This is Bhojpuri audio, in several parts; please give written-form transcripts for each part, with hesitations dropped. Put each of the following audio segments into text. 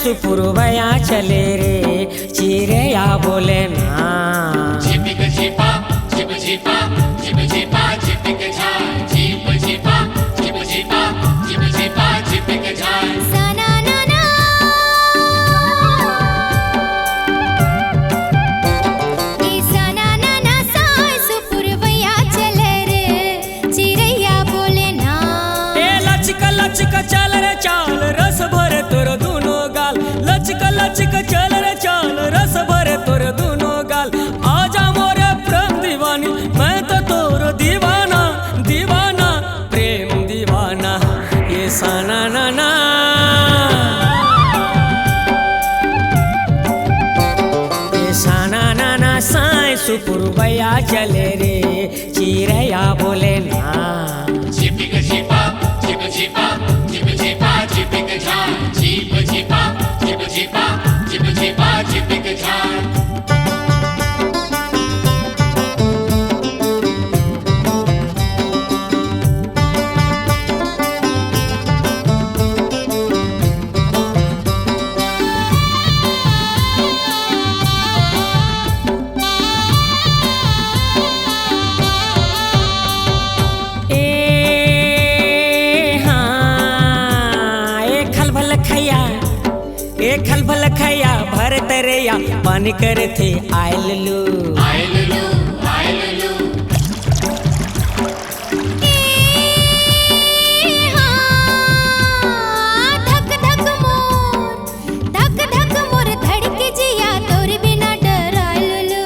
सुपुरवया चले रे चिड़ैया बोले ना झिपिक झिपा झिप झिपा झिप झिपा झिपिक झाय झिप झिपा झिप झिपा झिप झिपा झिपिक झाय साना नाना ए साना नाना साय सुपुरवया चले रे चिड़ैया बोले ना ए लचक लचक चल रे चाल रस भरे तोर दूनो गाल लचक लचक चल रे चाल रस भरे तोर दूनो गाल आजा मोरे प्रेम दीवानी मैं तो तोर दीवाना दीवाना प्रेम दीवाना ये साना नाना ये साना नाना साय सुपुरवया चले रे चिड़ैया बोले ना झिपिक झिपा झिप झिपा झिप झिपा झिपिक झाय झिप झिपा झिप झिपा झिप झिपा झिपिक झाय खलबल खैया भर तरैया पानी करे थे आयल लू धक धक मोर धड़के जिया तोर बिना डरायलू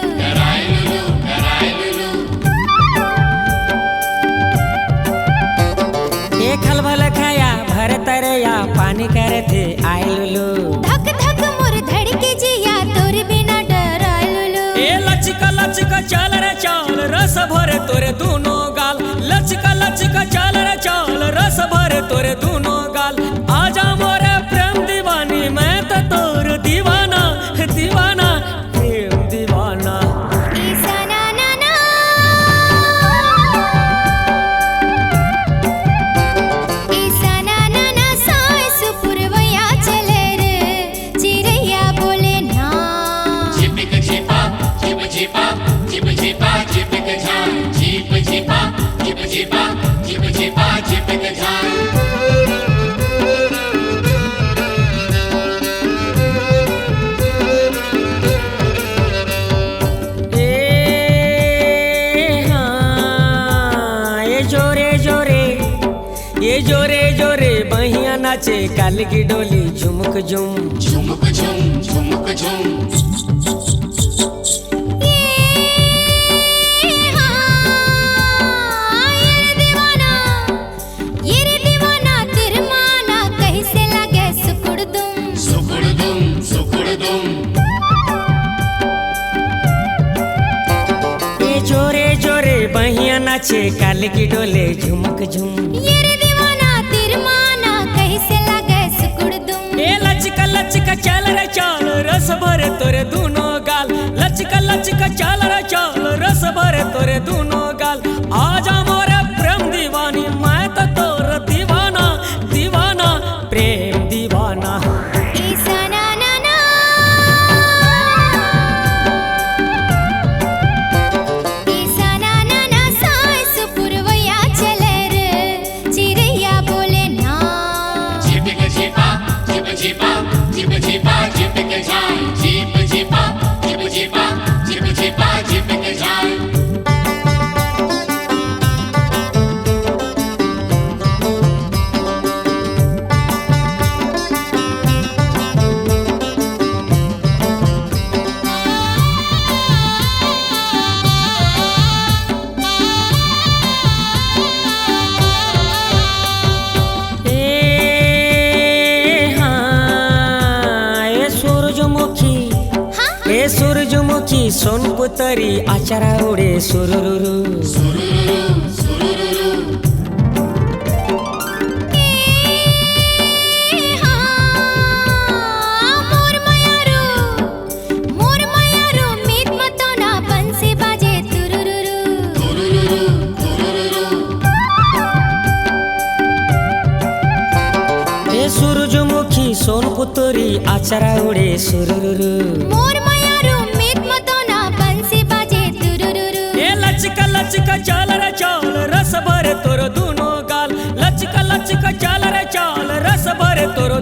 ए खलबल खैया भर तरैया पानी करे थे आयल लू धक धक मोर धड़के जिया तोर बिना डरायलू ए लचका लचका चल रे चाल रस भरे तोरे दूनो गाल लचका लचका चल रे चाल रस भरे तोरे दूनो गाल आजा मोरे प्रेम दीवानी मैं तो तोर दीवाना दीवाना प्रेम दीवाना ए साना नाना ए साना नाना साय सुपुरवया चले रे चिड़ैया बोले ना झिपिक झिपा झिप झिपा झिप झिपा झिपिक झाय झिप झिपा झिप झिपा झिप झिपा झिपिक झाय ये जोरे जोरे बहिया नाचे काल की डोली झुमक झुम झुमक झुम झुमक झुम ये रे दीवाना तिरमाना कैसे लगे सुकुड़ दुम ये जोरे जोरे बहिया नाचे काल की डोले झुमक झुम ये रे दीवाना तिरमाना कैसे लगे सुकुड़ दुम ए लचका लचका चल रे चाल रस भरे तोरे दूनो गाल लचका लचका चल रे चाल रस भरे तोरे दूनो गाल आजा मोरे प्रेम दीवानी मैं तो तोर दीवाना दीवाना प्रेम सूरजमुखी सोनपुतरी आचारा उडे सुरुरुरु मोर मयारू मीत मतोना बंसी बाजे तुरुरुरु हे सूरजमुखी सोनपुतरी आचारा उडे सुरुरुरु मोर मयारू मीत मतोना बंसी बाजे तुरुरुरु ए लचका लचका चाल रे चाल रस भरे तोर दुनो गाल लचका लचका चाल रे चाल रस भरे तोर